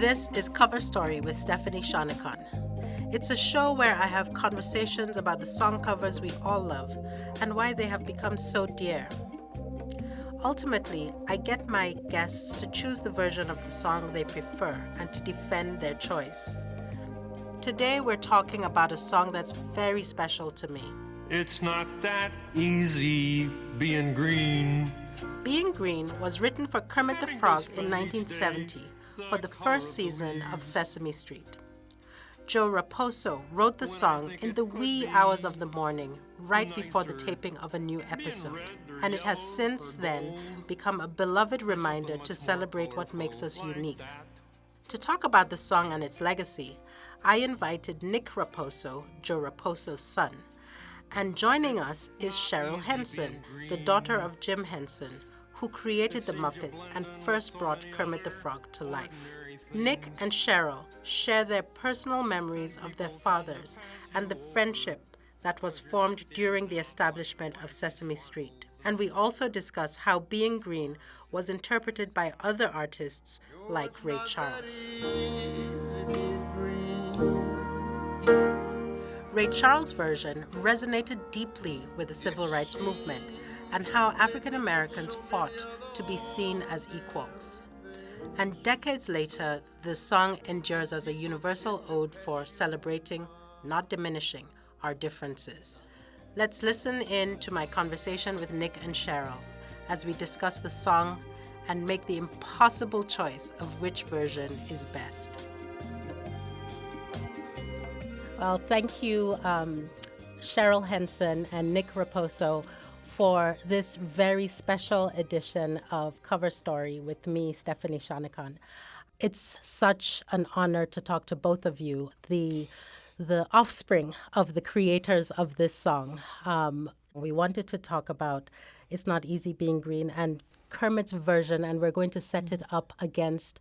This is Cover Story with Stephanie Shonekan. It's a show where I have conversations about the song covers we all love and why they have become so dear. Ultimately, I get my guests to choose the version of the song they prefer and to defend their choice. Today we're talking about a song that's very special to me. It's not that easy being green. Bein Green was written for Kermit the Frog in 1970 for the first season of Sesame Street. Joe Raposo wrote the song in the wee hours of the morning, right before the taping of a new episode, and it has since then become a beloved reminder to celebrate what makes us unique. To talk about the song and its legacy, I invited Nick Raposo, Joe Raposo's son. And joining us is Cheryl Henson, the daughter of Jim Henson, who created the Muppets and first brought Kermit the Frog to life. Nick and Cheryl share their personal memories of their fathers and the friendship that was formed during the establishment of Sesame Street. And we also discuss how Bein Green was interpreted by other artists like Ray Charles. Ray Charles' version resonated deeply with the civil rights movement and how African Americans fought to be seen as equals. And decades later, the song endures as a universal ode for celebrating, not diminishing, our differences. Let's listen in to my conversation with Nick and Cheryl as we discuss the song and make the impossible choice of which version is best. Well, thank you, Cheryl Henson and Nick Raposo, for this very special edition of Cover Story with me, Stephanie Shonekan. It's such an honor to talk to both of you, the offspring of the creators of this song. We wanted to talk about It's Not Easy Being Green and Kermit's version, and we're going to set it up against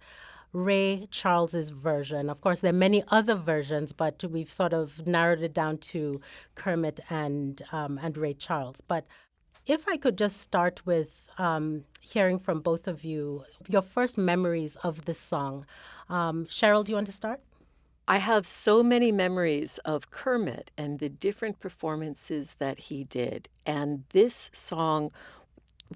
Ray Charles's version. Of course, there are many other versions, but we've sort of narrowed it down to Kermit and Ray Charles. But if I could just start with hearing from both of you, your first memories of this song. Cheryl, do you want to start? I have so many memories of Kermit and the different performances that he did. And this song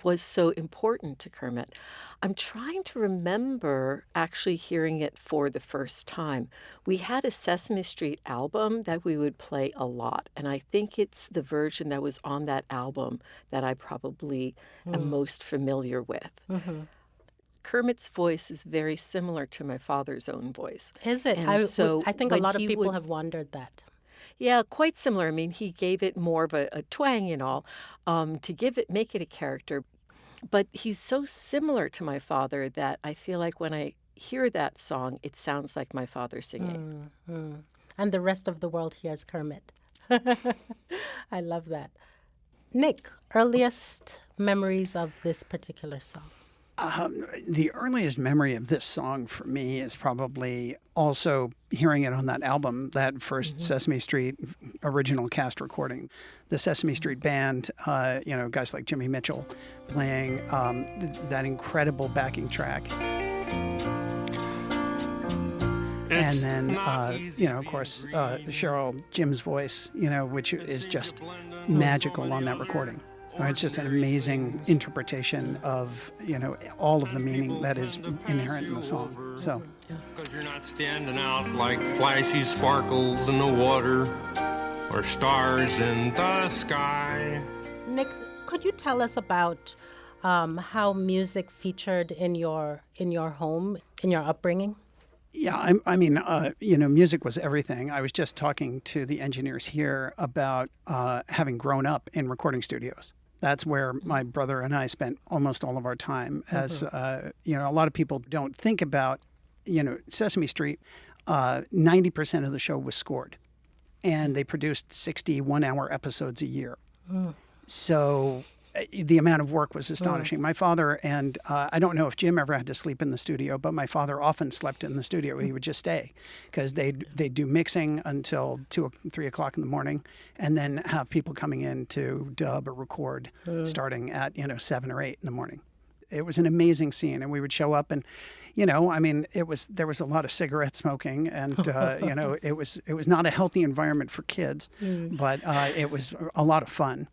was so important to Kermit. I'm trying to remember actually hearing it for the first time. We had a Sesame Street album that we would play a lot, and I think it's the version that was on that album that I probably am most familiar with. Mm-hmm. Kermit's voice is very similar to my father's own voice. Is it? I think a lot of people have wondered that. Yeah, quite similar. I mean, he gave it more of a twang and all to make it a character. But he's so similar to my father that I feel like when I hear that song, it sounds like my father singing. Mm-hmm. And the rest of the world hears Kermit. I love that. Nick, earliest memories of this particular song? The earliest memory of this song for me is probably also hearing it on that album, that first Sesame Street original cast recording. The Sesame Street band, guys like Jimmy Mitchell playing that incredible backing track. And then, of course, Cheryl, Jim's voice, which is just magical on that recording. It's just an amazing interpretation of, all of the meaning that is inherent in the song. So, because you're not standing out like flashy sparkles in the water or stars in the sky. Nick, could you tell us about how music featured in your home, in your upbringing? Yeah, music was everything. I was just talking to the engineers here about having grown up in recording studios. That's where my brother and I spent almost all of our time. As a lot of people don't think about, Sesame Street. 90% of the show was scored, and they produced 60 one-hour episodes a year. So the amount of work was astonishing. My father and I don't know if Jim ever had to sleep in the studio, but my father often slept in the studio. He would just stay because they'd do mixing until 2 or 3 o'clock in the morning, and then have people coming in to dub or record starting at 7 or 8 in the morning. It was an amazing scene, and we would show up and, I mean, there was a lot of cigarette smoking, and it was not a healthy environment for kids, but it was a lot of fun.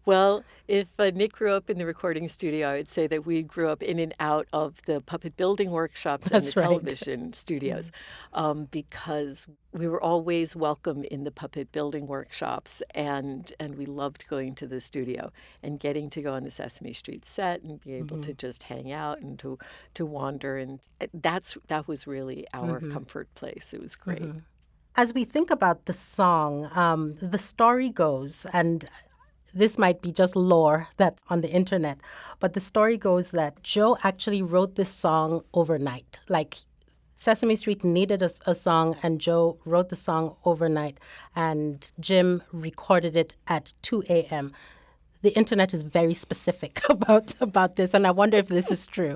Well, if Nick grew up in the recording studio, I would say that we grew up in and out of the puppet building workshops and the television studios, because we were always welcome in the puppet building workshops, and we loved going to the studio and getting to go on the Sesame Street set and be able to just hang out and to wander, and that was really our comfort place. It was great. As we think about the song, the story goes, and this might be just lore that's on the internet, but the story goes that Joe actually wrote this song overnight. Like, Sesame Street needed a song, and Joe wrote the song overnight, and Jim recorded it at 2 a.m. The internet is very specific about this, and I wonder if this is true.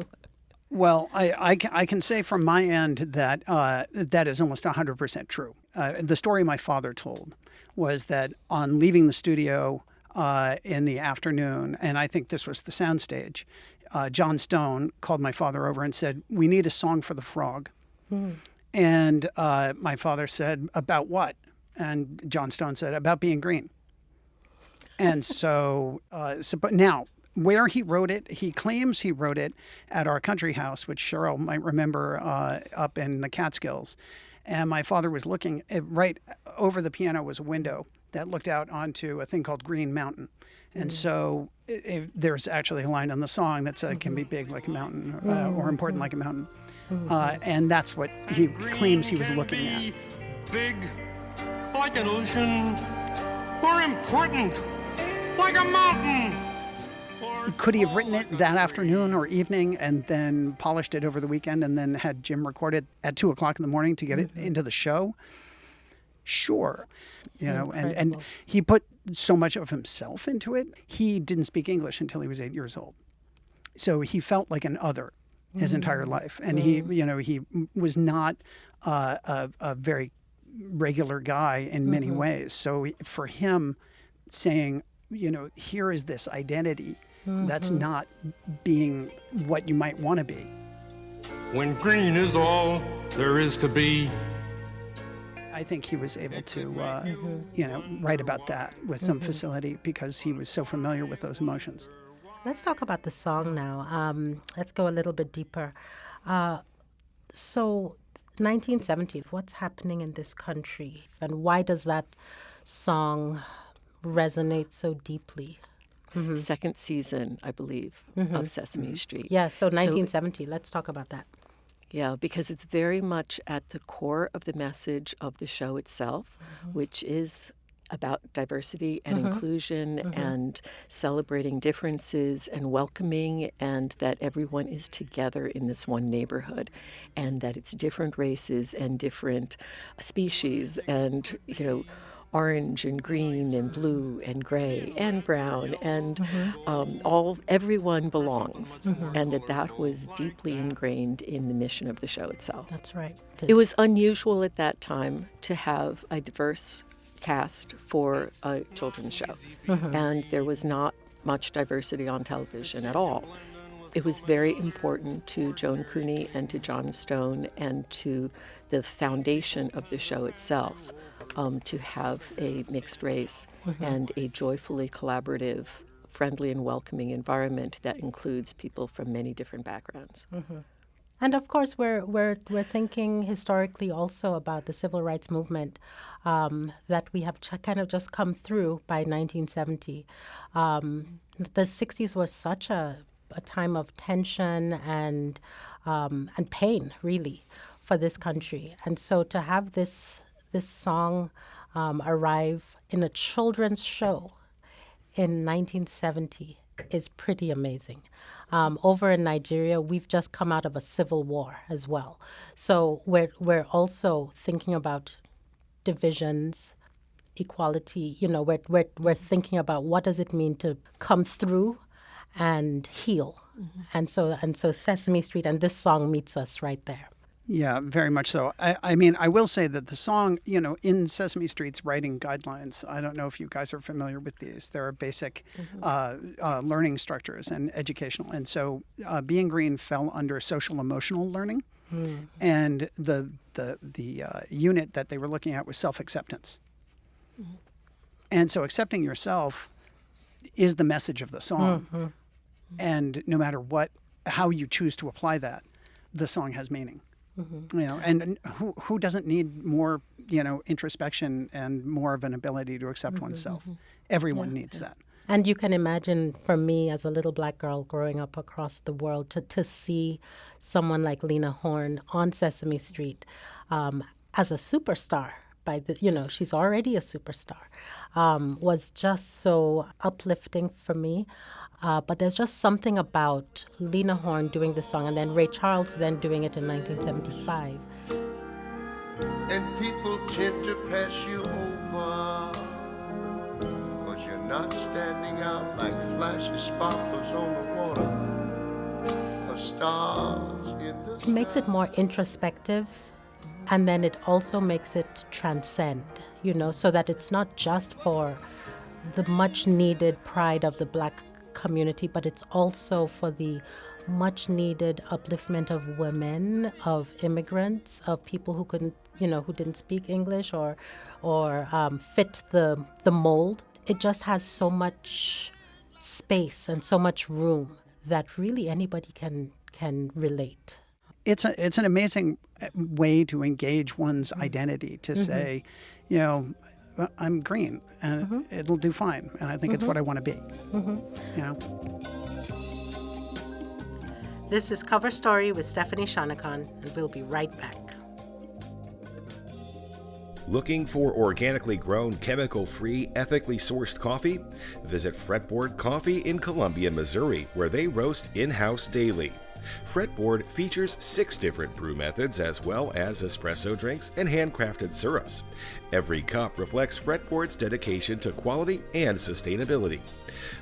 Well, I can say from my end that that is almost 100% true. The story my father told was that on leaving the studio in the afternoon, and I think this was the soundstage, John Stone called my father over and said, "We need a song for the frog." And my father said, "About what?" And John Stone said, "About being green." And but now, where he wrote it, he claims he wrote it at our country house, which Cheryl might remember, up in the Catskills. And my father was looking, right over the piano was a window that looked out onto a thing called Green Mountain. And so there's actually a line on the song that said, "Can be big like a mountain," or "important like a mountain." And that's what he claims he was looking at. Big like an ocean, or important like a mountain. Could he have written it that afternoon or evening and then polished it over the weekend and then had Jim record it at 2 o'clock in the morning to get it into the show? Sure. And he put so much of himself into it. He didn't speak English until he was 8 years old. So he felt like an other his entire life. And he was not a very regular guy in many ways. So for him saying, here is this identity that's not being what you might want to be. When green is all there is to be. I think he was able to, write about that with some facility because he was so familiar with those emotions. Let's talk about the song now. Let's go a little bit deeper. So 1970, what's happening in this country, and why does that song resonate so deeply? Second season, I believe, of Sesame Street. Yeah, so 1970. Let's talk about that. Yeah, because it's very much at the core of the message of the show itself, which is about diversity and inclusion and celebrating differences and welcoming, and that everyone is together in this one neighborhood, and that it's different races and different species and, orange and green and blue and gray and brown and everyone belongs, and that was deeply ingrained in the mission of the show itself. That's right. It was unusual at that time to have a diverse cast for a children's show, and there was not much diversity on television at all. It was very important to Joan Cooney and to John Stone and to the foundation of the show itself to have a mixed race and a joyfully collaborative, friendly and welcoming environment that includes people from many different backgrounds. And of course, we're thinking historically also about the civil rights movement that we have kind of just come through by 1970. The 60s was such a time of tension and pain, really, for this country. And so to have this song arrive in a children's show in 1970 is pretty amazing. Over in Nigeria, we've just come out of a civil war as well. So we're also thinking about divisions, equality. We're thinking about what does it mean to come through and heal. And so Sesame Street and this song meets us right there. Yeah, very much so. I mean, I will say that the song, in Sesame Street's writing guidelines, I don't know if you guys are familiar with these. There are basic learning structures and educational. And so Bein Green fell under social emotional learning. And the unit that they were looking at was self-acceptance. And so accepting yourself is the message of the song. And no matter how you choose to apply that, the song has meaning. And who doesn't need more, introspection and more of an ability to accept oneself? Everyone needs that. And you can imagine, for me as a little black girl growing up across the world, to see someone like Lena Horne on Sesame Street as a superstar. She's already a superstar, was just so uplifting for me. But there's just something about Lena Horne doing the song and then Ray Charles then doing it in 1975. And people tend to pass you over, 'cause you're not standing out like flashy sparkles on the water, or stars in the sky. It makes it more introspective, and then it also makes it transcend, so that it's not just for the much needed pride of the black community, but it's also for the much needed upliftment of women, of immigrants, of people who couldn't, who didn't speak English or fit the mold. It just has so much space and so much room that really anybody can relate. It's an amazing way to engage one's identity, to say, I'm green and it'll do fine. And I think it's what I want to be. This is Cover Story with Stephanie Shonekan, and we'll be right back. Looking for organically grown, chemical-free, ethically sourced coffee? Visit Fretboard Coffee in Columbia, Missouri, where they roast in-house daily. Fretboard features 6 different brew methods as well as espresso drinks and handcrafted syrups. Every cup reflects Fretboard's dedication to quality and sustainability.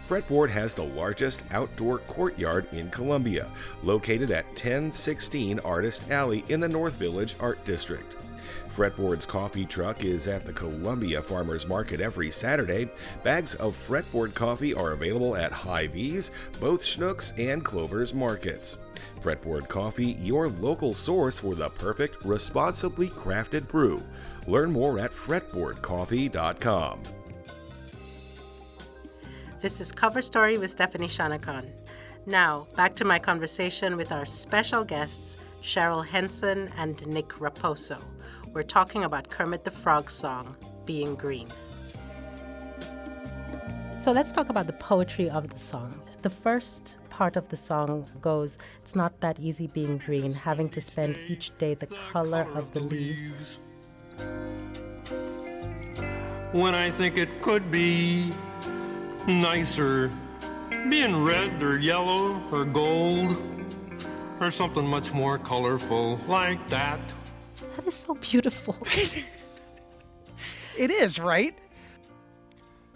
Fretboard has the largest outdoor courtyard in Columbia, located at 1016 Artist Alley in the North Village Art District. Fretboard's coffee truck is at the Columbia Farmers Market every Saturday. Bags of Fretboard coffee are available at Hy-Vee's, both Schnucks and Clover's markets. Fretboard Coffee, your local source for the perfect, responsibly crafted brew. Learn more at fretboardcoffee.com. This is Cover Story with Stephanie Shonekan. Now, back to my conversation with our special guests, Cheryl Henson and Nick Raposo. We're talking about Kermit the Frog's song, Bein Green. So let's talk about the poetry of the song. The first part of the song goes, it's not that easy being green, having to spend each day the color of the leaves. When I think it could be nicer being red or yellow or gold or something much more colorful like that. That is so beautiful. It is, right?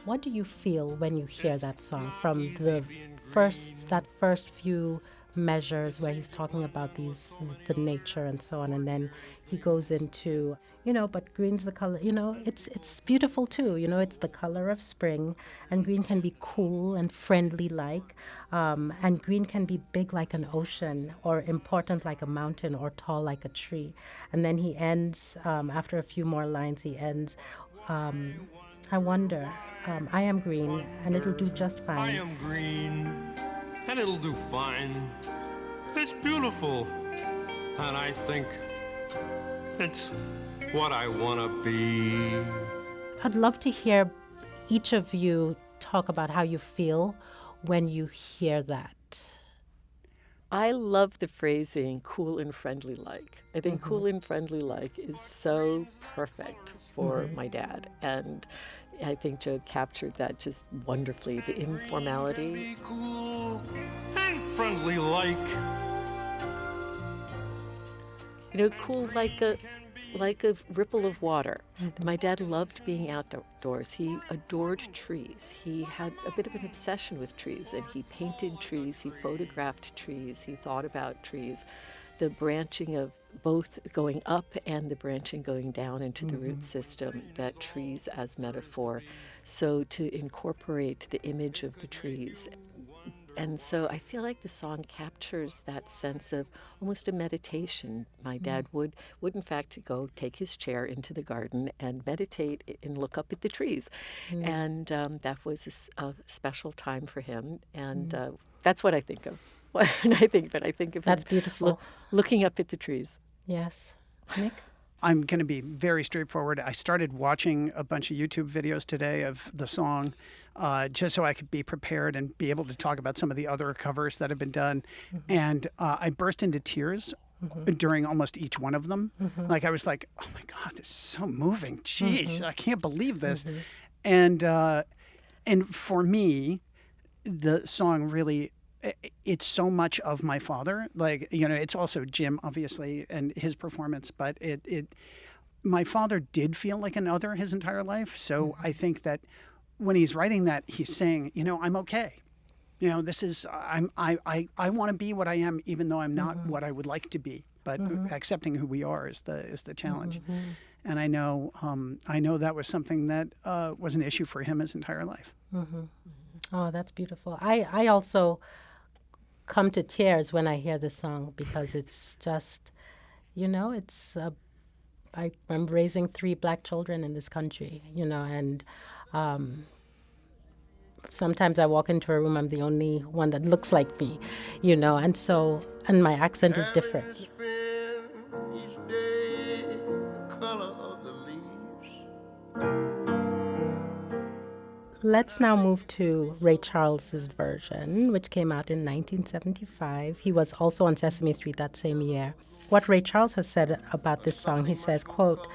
What do you feel when you hear that song from that first few measures where he's talking about the nature and so on, and then he goes into, but green's the color, it's beautiful too, it's the color of spring, and green can be cool and friendly and green can be big like an ocean, or important like a mountain, or tall like a tree. And then he ends, after a few more lines, he ends, I wonder, I am green and it'll do just fine. I am green and it'll do fine. It's beautiful, and I think it's what I want to be. I'd love to hear each of you talk about how you feel when you hear that. I love the phrasing, cool and friendly like. I think cool and friendly like is so perfect for my dad. And I think Joe captured that just wonderfully. The informality. Be cool and friendly like. Cool like a ripple of water. My dad loved being outdoors. He adored trees. He had a bit of an obsession with trees, and he painted trees, he photographed trees, he thought about trees. the branching of both going up and the branching going down into the root system, that trees as metaphor. So to incorporate the image of the trees. And so I feel like the song captures that sense of almost a meditation. My dad would in fact go take his chair into the garden and meditate and look up at the trees. And that was a special time for him. And that's what I think of. When I think of That's him beautiful. Looking up at the trees. Yes. Nick? I'm going to be very straightforward. I started watching a bunch of YouTube videos today of the song just so I could be prepared and be able to talk about some of the other covers that have been done. And I burst into tears during almost each one of them. Like I was like, oh my God, this is so moving. Jeez, I can't believe this. And for me, the song really, it's so much of my father. Like, you know, it's also Jim, obviously, and his performance, but my father did feel like an other his entire life. So I think that when he's writing that, he's saying, you know, I'm okay. You know, this is, I want to be what I am, even though I'm not what I would like to be, but accepting who we are is the challenge. And I know that was something that was an issue for him his entire life. Oh, that's beautiful. I also come to tears when I hear this song because it's just, you know, I'm raising 3 black children in this country, you know, and sometimes I walk into a room, I'm the only one that looks like me, you know, and my accent is different. Spend each day the color of the leaves. Let's now move to Ray Charles's version, which came out in 1975. He was also on Sesame Street that same year. What Ray Charles has said about this song, he says, quote,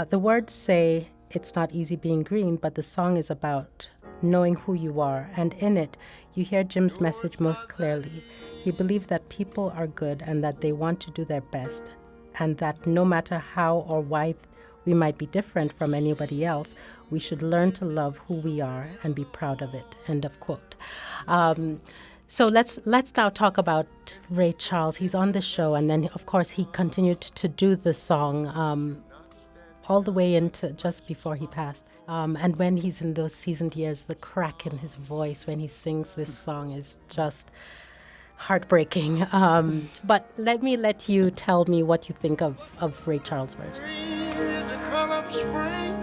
the words say, it's not easy being green, but the song is about knowing who you are. And in it, you hear Jim's message most clearly. He believed that people are good and that they want to do their best, and that no matter how or why we might be different from anybody else, we should learn to love who we are and be proud of it. End of quote. So let's now talk about Ray Charles. He's on the show, and then, of course, he continued to do the song all the way into just before he passed. And when he's in those seasoned years, the crack in his voice when he sings this song is just heartbreaking. But let you tell me what you think of Ray Charles' version. Green is the color of spring.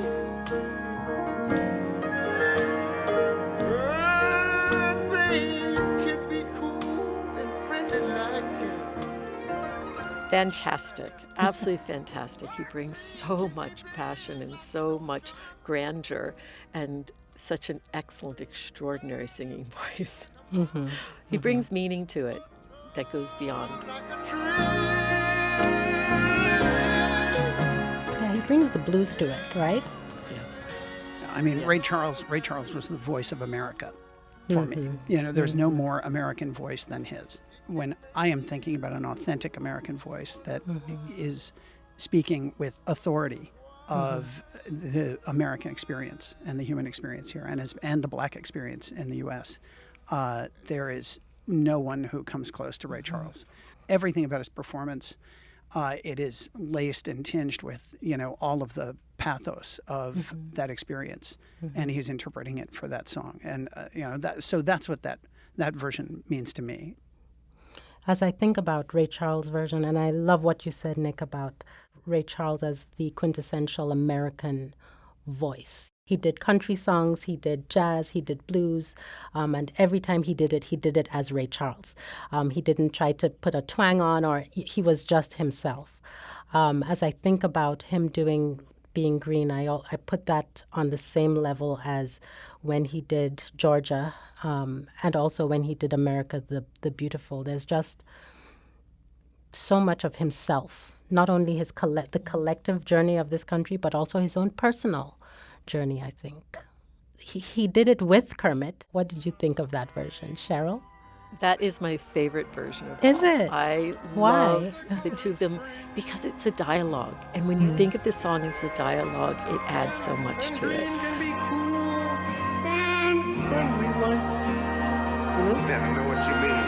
Red, green can be cool and friendly like it. Fantastic. Absolutely fantastic. He brings so much passion and so much grandeur and such an excellent, extraordinary singing voice. He brings meaning to it that goes beyond. Yeah, he brings the blues to it, right? I mean, Ray Charles was the voice of America for me. You know, there's no more American voice than his. When I am thinking about an authentic American voice that is speaking with authority of the American experience and the human experience here, and the black experience in the U.S., there is no one who comes close to Ray Charles. Everything about his performance, it is laced and tinged with, you know, all of the pathos of that experience, and he's interpreting it for that song. And you know, that's what that version means to me. As I think about Ray Charles' version, and I love what you said, Nick, about Ray Charles as the quintessential American voice. He did country songs, he did jazz, he did blues, and every time he did it as Ray Charles. He didn't try to put a twang on, or he was just himself. As I think about him doing Bein Green, I put that on the same level as when he did Georgia, and also when he did America the Beautiful. There's just so much of himself, not only the collective journey of this country, but also his own personal journey, I think. He did it with Kermit. What did you think of that version, Cheryl? That is my favorite version of Is all. it? I Why? love the two of them because it's a dialogue. And when you think of the song as a dialogue, it adds so much to it. Never know what you mean.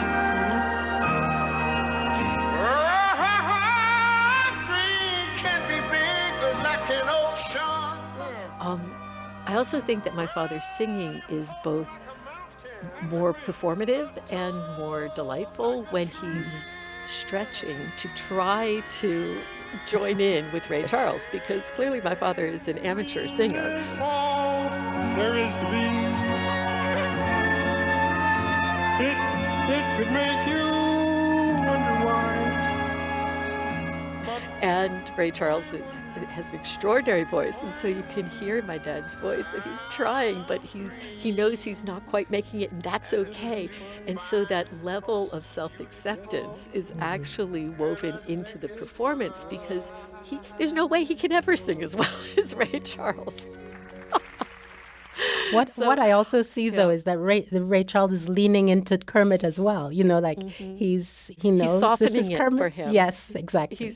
also think that my father's singing is both more performative and more delightful when he's stretching to try to join in with Ray Charles, because clearly my father is an amateur singer. All there is to be. It could make you wonder why. And Ray Charles has an extraordinary voice, and so you can hear in my dad's voice that he's trying, but he knows he's not quite making it, and that's okay. And so that level of self-acceptance is actually woven into the performance, because there's no way he can ever sing as well as Ray Charles. What I also see though is that Ray Charles is leaning into Kermit as well. He knows He's this softening is it Kermit. for him. Yes, exactly.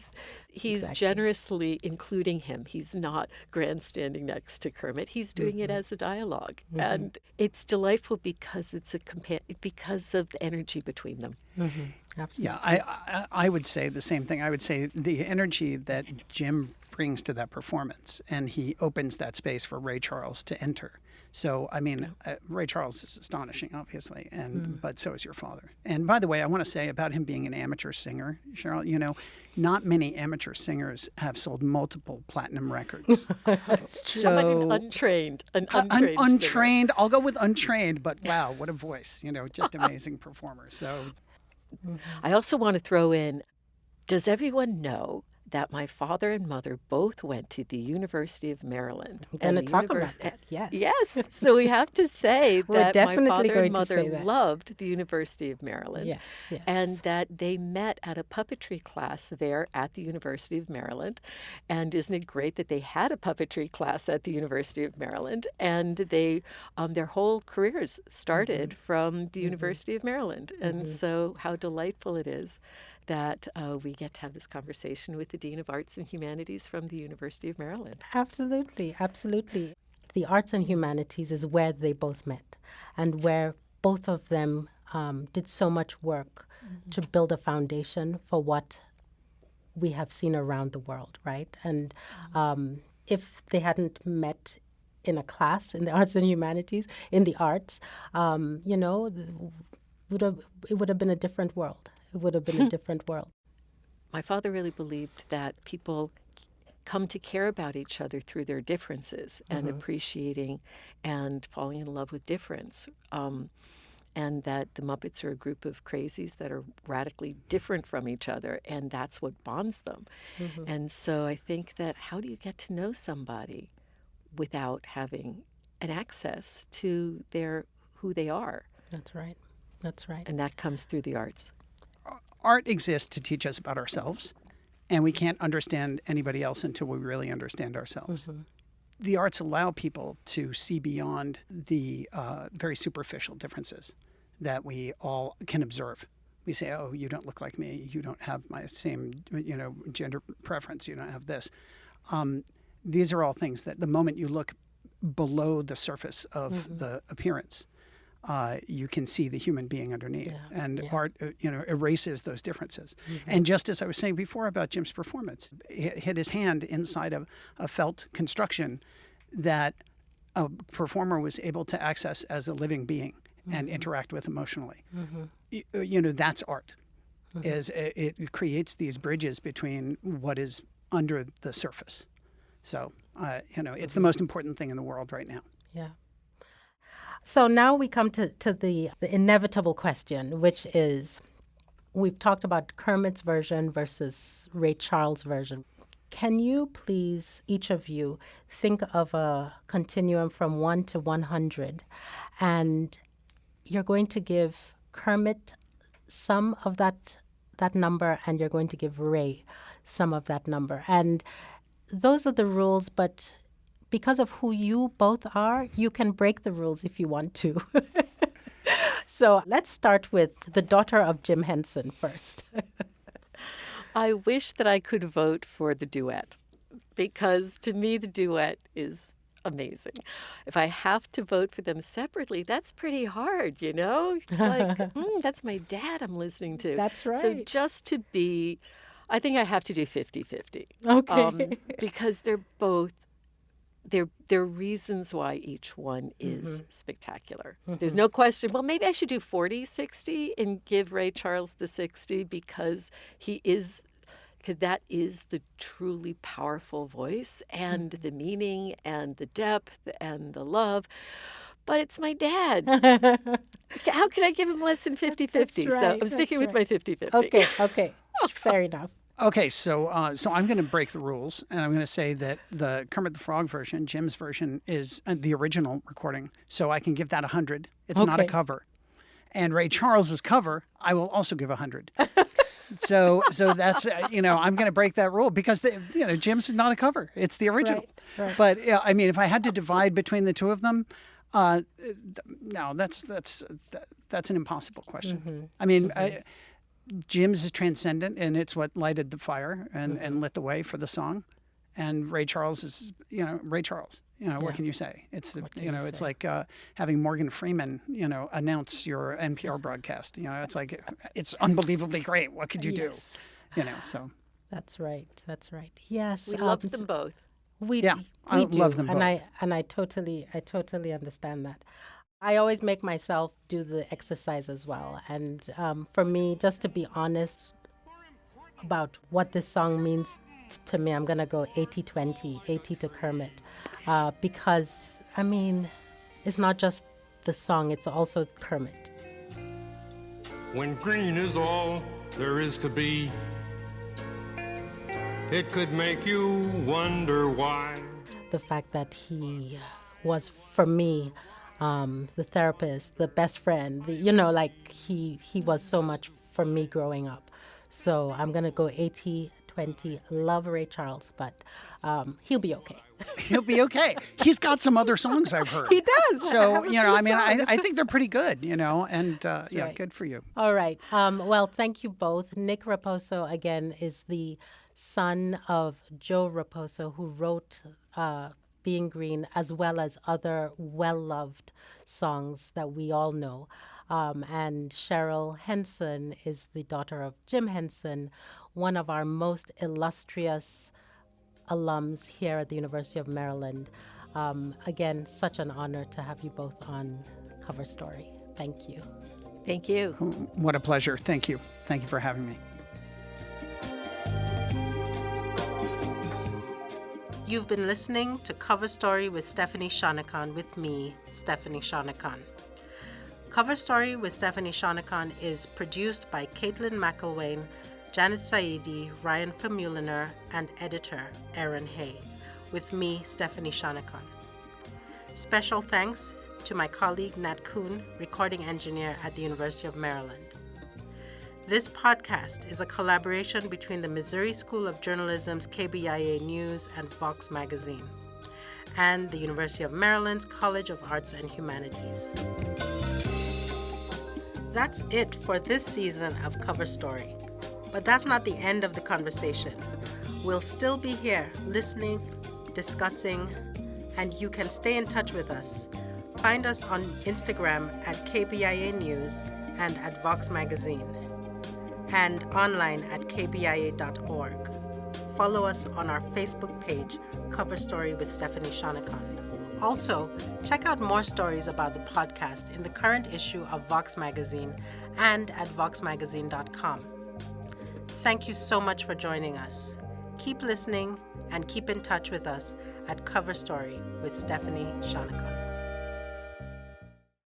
He's generously including him. He's not grandstanding next to Kermit. He's doing it as a dialogue, and it's delightful because it's because of the energy between them. Absolutely. Yeah, I would say the same thing. I would say the energy that Jim brings to that performance, and he opens that space for Ray Charles to enter. So, I mean, Ray Charles is astonishing, obviously, but so is your father. And by the way, I want to say about him being an amateur singer, Cheryl, not many amateur singers have sold multiple platinum records. So an untrained untrained. I'll go with untrained, but wow, what a voice! Just amazing performer. So, I also want to throw in: does everyone know that my father and mother both went to the University of Maryland? We're going to talk about that, yes. Yes, so we have to say that my father and mother say that. loved the University of Maryland. Yes. And that they met at a puppetry class there at the University of Maryland. And isn't it great that they had a puppetry class at the University of Maryland? And they, their whole careers started from the University of Maryland. And so how delightful it is that we get to have this conversation with the Dean of Arts and Humanities from the University of Maryland. Absolutely. The arts and humanities is where they both met, and where both of them did so much work to build a foundation for what we have seen around the world, right? And if they hadn't met in a class in the arts and humanities, in the arts, it would have been a different world. It would have been a different world. My father really believed that people come to care about each other through their differences and appreciating and falling in love with difference. And that the Muppets are a group of crazies that are radically different from each other, and that's what bonds them. And so I think that how do you get to know somebody without having an access to who they are? That's right. And that comes through the arts. Art exists to teach us about ourselves, and we can't understand anybody else until we really understand ourselves. The arts allow people to see beyond the very superficial differences that we all can observe. We say, oh, you don't look like me. You don't have my same, gender preference. You don't have this. These are all things that the moment you look below the surface of the appearance, you can see the human being underneath. Art, erases those differences. And just as I was saying before about Jim's performance, he hit his hand inside of a felt construction that a performer was able to access as a living being and interact with emotionally. That's art. It creates these bridges between what is under the surface. So, it's the most important thing in the world right now. Yeah. So now we come to the inevitable question, which is, we've talked about Kermit's version versus Ray Charles' version. Can you please, each of you, think of a continuum from 1 to 100, and you're going to give Kermit some of that number, and you're going to give Ray some of that number. And those are the rules, but because of who you both are, you can break the rules if you want to. So let's start with the daughter of Jim Henson first. I wish that I could vote for the duet, because to me the duet is amazing. If I have to vote for them separately, that's pretty hard, It's like, that's my dad I'm listening to. That's right. So just to be, I think I have to do 50-50. Okay. Because they're both there are reasons why each one is spectacular. There's no question, well, maybe I should do 40, 60 and give Ray Charles the 60 because that is the truly powerful voice and the meaning and the depth and the love. But it's my dad. How can I give him less than 50-50? Right, so I'm sticking with my 50-50. Okay. Fair enough. Okay, so I'm going to break the rules, and I'm going to say that the Kermit the Frog version, Jim's version, is the original recording. So I can give that 100. It's not a Okay. cover. And Ray Charles's cover, I will also give 100. So that's I'm going to break that rule because Jim's is not a cover; it's the original. Right. But I mean, if I had to divide between the two of them, no, that's an impossible question. I mean, Jim's is transcendent, and it's what lighted the fire and lit the way for the song. And Ray Charles is, Ray Charles. What can you say? It's it's like having Morgan Freeman, announce your NPR broadcast. It's like it's unbelievably great. What could you do? So That's right. Yes, We love them both. We Yeah, I do. love them both. And I totally understand that. I always make myself do the exercise as well. And for me, just to be honest about what this song means to me, I'm going to go 80-20, 80 to Kermit. Because, I mean, it's not just the song, it's also Kermit. When green is all there is to be, it could make you wonder why. The fact that he was, for me, the therapist, the best friend, he was so much for me growing up. So I'm going to go 80-20. Love Ray Charles, but he'll be okay. he'll be okay. He's got some other songs I've heard. He does. So, I mean, I think they're pretty good, and right. good for you. All right. Well, thank you both. Nick Raposo, again, is the son of Joe Raposo, who wrote Bein Green, as well as other well-loved songs that we all know. And Cheryl Henson is the daughter of Jim Henson, one of our most illustrious alums here at the University of Maryland. Again, such an honor to have you both on Cover Story. Thank you. Thank you. What a pleasure. Thank you. Thank you for having me. You've been listening to Cover Story with Stephanie Shonekan with me, Stephanie Shonekan. Cover Story with Stephanie Shonekan is produced by Caitlin McElwain, Janet Saidi, Ryan Famuliner, and editor Aaron Hay, with me, Stephanie Shonekan. Special thanks to my colleague Nat Kuhn, recording engineer at the University of Maryland. This podcast is a collaboration between the Missouri School of Journalism's KBIA News and Vox Magazine and the University of Maryland's College of Arts and Humanities. That's it for this season of Cover Story. But that's not the end of the conversation. We'll still be here listening, discussing, and you can stay in touch with us. Find us on Instagram at KBIA News and at Vox Magazine, and online at kbia.org. Follow us on our Facebook page, Cover Story with Stephanie Shonekan. Also, check out more stories about the podcast in the current issue of Vox Magazine and at voxmagazine.com. Thank you so much for joining us. Keep listening and keep in touch with us at Cover Story with Stephanie Shonekan.